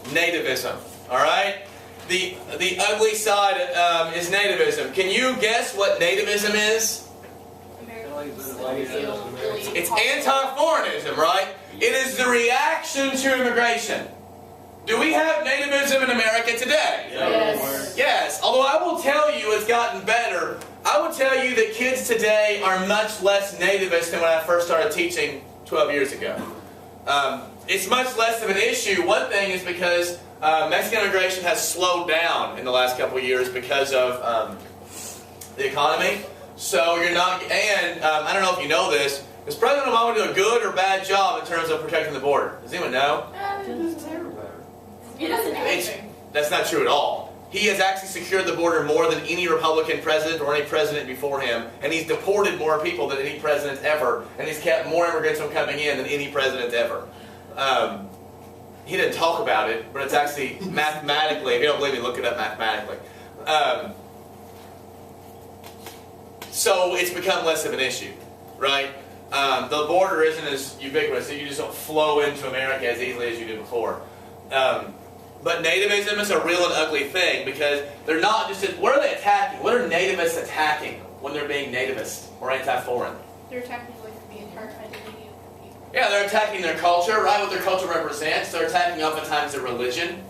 nativism. All right? The ugly side is nativism. Can you guess what nativism is? It's anti-foreignism, right? It is the reaction to immigration. Do we have nativism in America today? Yes. Yes. Although I will tell you it's gotten better. I will tell you that kids today are much less nativist than when I first started teaching 12 years ago. It's much less of an issue. One thing is because Mexican immigration has slowed down in the last couple of years because of the economy. So you're not, and I don't know if you know this, does President Obama do a good or bad job in terms of protecting the border? Does anyone know? He doesn't do anything. That's not true at all. He has actually secured the border more than any Republican president or any president before him, and he's deported more people than any president ever, and he's kept more immigrants from coming in than any president ever. He didn't talk about it, but it's actually mathematically, if you don't believe me, look it up mathematically. So it's become less of an issue, right? The border isn't as ubiquitous, so you just don't flow into America as easily as you did before. But nativism is a real and ugly thing because they're not just, what are they attacking? What are nativists attacking when they're being nativist or anti-foreign? They're attacking like the entire identity of the people. Yeah, they're attacking their culture, right? What their culture represents. They're attacking oftentimes their religion.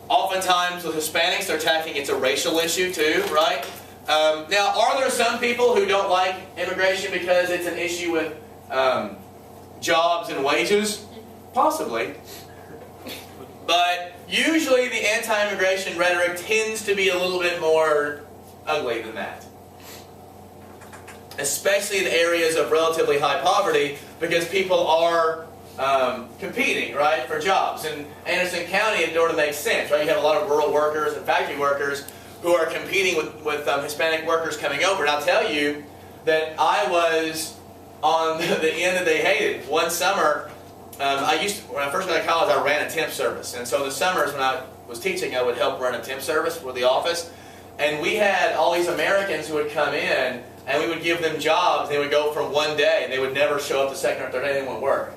Oftentimes with Hispanics, they're attacking it's a racial issue too, right? Now, are there some people who don't like immigration because it's an issue with jobs and wages? Possibly. But usually the anti-immigration rhetoric tends to be a little bit more ugly than that. Especially in areas of relatively high poverty because people are competing, right, for jobs. In Anderson County, it sort of makes sense, right? You have a lot of rural workers and factory workers who are competing with Hispanic workers coming over. And I'll tell you that I was on the end that they hated. One summer, when I first got to college, I ran a temp service. And so the summers when I was teaching, I would help run a temp service for the office. And we had all these Americans who would come in, and we would give them jobs. They would go for one day, and they would never show up the second or third day. They wouldn't work.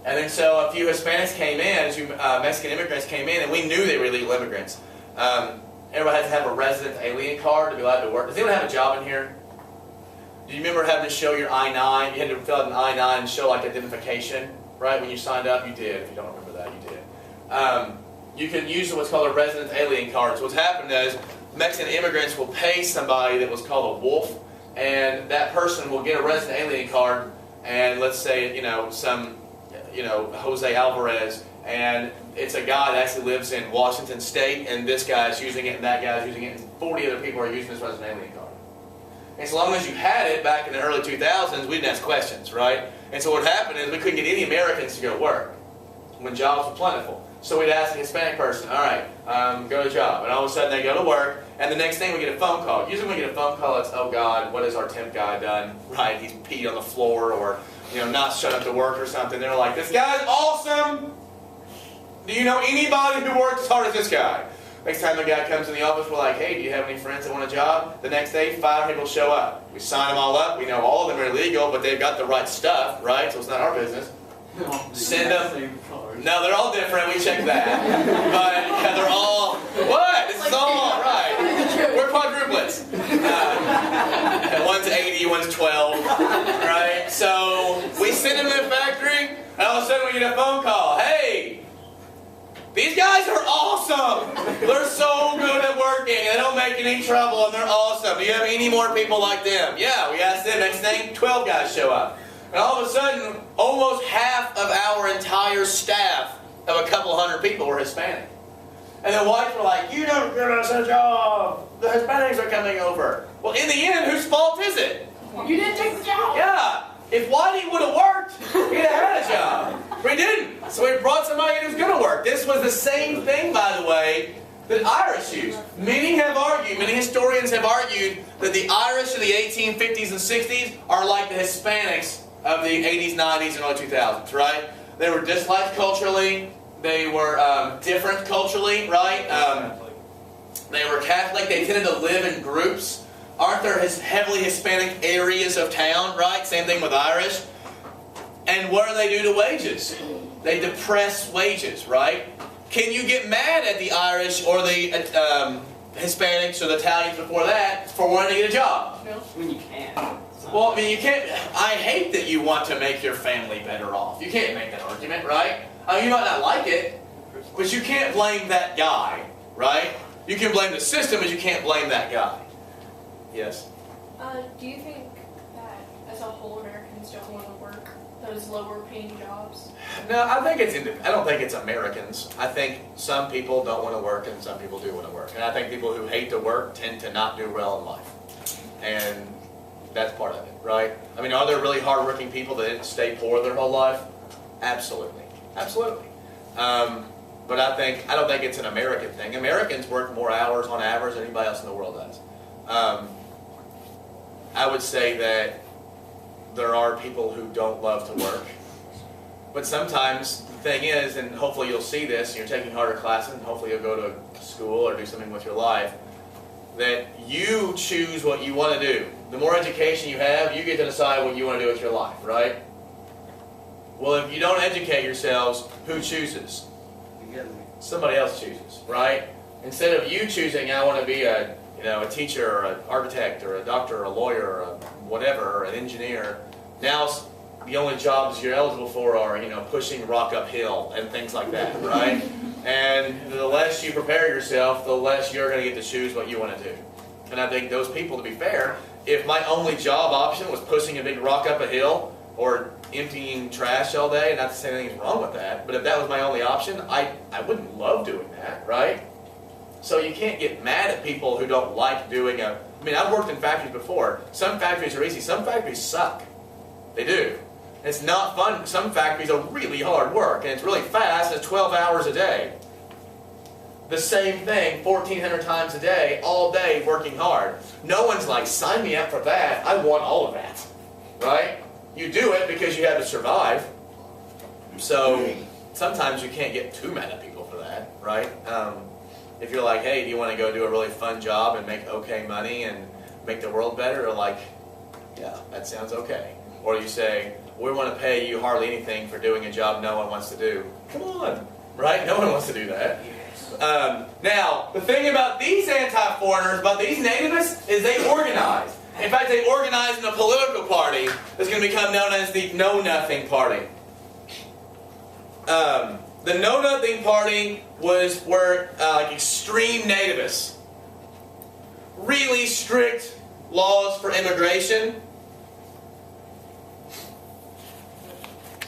And then so a few Hispanics came in, Mexican immigrants came in, and we knew they were illegal immigrants. Everybody had to have a resident alien card to be allowed to work. Does anyone have a job in here? Do you remember having to show your I-9? You had to fill out an I-9 and show like identification, right? When you signed up, you did. If you don't remember that, you did. You can use what's called a resident alien card. So what's happened is Mexican immigrants will pay somebody that was called a wolf, and that person will get a resident alien card, and let's say, some Jose Alvarez, and it's a guy that actually lives in Washington State, and this guy's using it, and that guy's using it, and 40 other people are using this resident alien card. And so long as you had it back in the early 2000s, we didn't ask questions, right? And so what happened is we couldn't get any Americans to go to work when jobs were plentiful. So we'd ask a Hispanic person, all right, go to job. And all of a sudden they go to work, and the next thing we get a phone call. Usually when we get a phone call, it's, oh God, what has our temp guy done? Right, he's peed on the floor, or not showed up to work or something. They're like, this guy's awesome! Do you know anybody who works as hard as this guy? Next time the guy comes in the office, we're like, hey, do you have any friends that want a job? The next day, 5 people show up. We sign them all up. We know all of them are illegal, but they've got the right stuff, right? So it's not our business. Send them. No, they're all different. We check that. But yeah, they're all, what? This is all right. We're quadruplets. One's 80, one's 12. Right? So we send them to the factory, and all of a sudden we get a phone call. Hey! These guys are awesome! They're so good at working, they don't make any trouble, and they're awesome. Do you have any more people like them? Yeah, we asked them. Next thing, 12 guys show up. And all of a sudden, almost half of our entire staff of a couple hundred people were Hispanic. And the whites were like, you don't give us a job! The Hispanics are coming over. Well, in the end, whose fault is it? You didn't take the job! Yeah! If Whitey would have worked, he'd have had a job. But he didn't. So we brought somebody in who's going to work. This was the same thing, by the way, that Irish used. Many historians have argued that the Irish of the 1850s and 60s are like the Hispanics of the 80s, 90s, and early 2000s, right? They were disliked culturally. They were different culturally, right? They were Catholic. They tended to live in groups. Aren't there heavily Hispanic areas of town, right? Same thing with Irish. And what do they do to wages? They depress wages, right? can you get mad at the Irish or the Hispanics or the Italians before that for wanting to get a job? No. I mean, you can. Well, I mean, you can't. I hate that you want to make your family better off. You can't make that argument, right? I mean, you might not like it, but you can't blame that guy, right? You can blame the system, but you can't blame that guy. Yes? Do you think that as a whole Americans don't want to work those lower paying jobs? No, I think I don't think it's Americans. I think some people don't want to work and some people do want to work. And I think people who hate to work tend to not do well in life. And that's part of it, right? I mean, are there really hardworking people that didn't stay poor their whole life? Absolutely. Absolutely. But I don't think it's an American thing. Americans work more hours on average than anybody else in the world does. I would say that there are people who don't love to work. But sometimes the thing is, and hopefully you'll see this, and you're taking harder classes, and hopefully you'll go to school or do something with your life, that you choose what you want to do. The more education you have, you get to decide what you want to do with your life, right? Well, if you don't educate yourselves, who chooses? Somebody else chooses, right? Instead of you choosing, I want to be a teacher or an architect or a doctor or a lawyer or a whatever, or an engineer, now the only jobs you're eligible for are, pushing rock uphill and things like that, right? And the less you prepare yourself, the less you're going to get to choose what you want to do. And I think those people, to be fair, if my only job option was pushing a big rock up a hill or emptying trash all day, and not to say anything's wrong with that, but if that was my only option, I wouldn't love doing that, right? So you can't get mad at people who don't like doing I've worked in factories before. Some factories are easy. Some factories suck. They do. It's not fun. Some factories are really hard work, and it's really fast, and it's 12 hours a day. The same thing, 1,400 times a day, all day, working hard. No one's like, sign me up for that. I want all of that. Right? You do it because you have to survive. So sometimes you can't get too mad at people for that, right? If you're like, hey, do you want to go do a really fun job and make okay money and make the world better? Or like, yeah, that sounds okay. Or you say, we want to pay you hardly anything for doing a job no one wants to do. Come on, right? No one wants to do that. Now, the thing about these anti-foreigners, about these nativists, is they organize. In fact, they organize in a political party that's going to become known as the Know Nothing Party. The Know Nothing Party were extreme nativists. Really strict laws for immigration.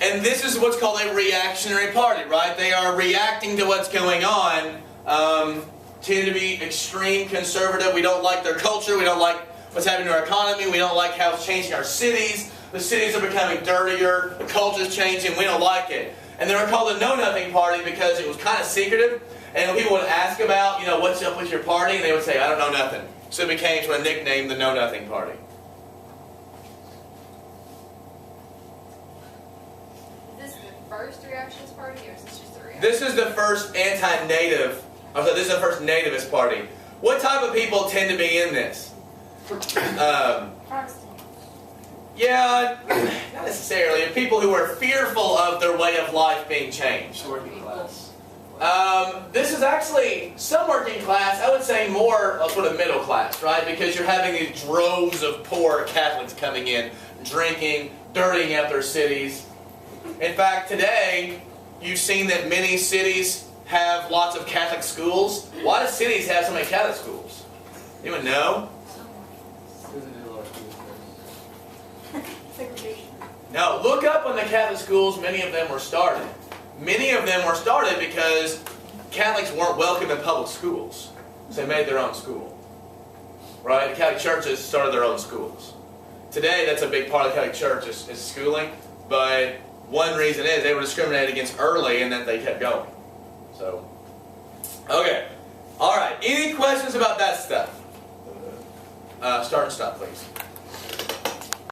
And this is what's called a reactionary party, right? They are reacting to what's going on. Tend to be extreme conservative. We don't like their culture. We don't like what's happening to our economy. We don't like how it's changing our cities. The cities are becoming dirtier. The culture's changing. We don't like it. And they were called the Know Nothing Party because it was kind of secretive. And when people would ask about, what's up with your party, and they would say, I don't know nothing. So it became to a nickname, the Know Nothing Party. Is this the first reactionist party, or is this just a reaction? This is the first anti-native, this is the first nativist party. What type of people tend to be in this? Protestant. Yeah, not necessarily. People who are fearful of their way of life being changed. Working class. This is actually some working class. I would say more sort of middle class, right? Because you're having these droves of poor Catholics coming in, drinking, dirtying up their cities. In fact, today, you've seen that many cities have lots of Catholic schools. Why do cities have so many Catholic schools? Anyone know? Segregation. No, look up when the Catholic schools, many of them were started. Many of them were started because Catholics weren't welcome in public schools. So they made their own school. Right? The Catholic churches started their own schools. Today, that's a big part of the Catholic Church is schooling. But one reason is they were discriminated against early and then they kept going. So, okay. All right. Any questions about that stuff? Start and stop, please.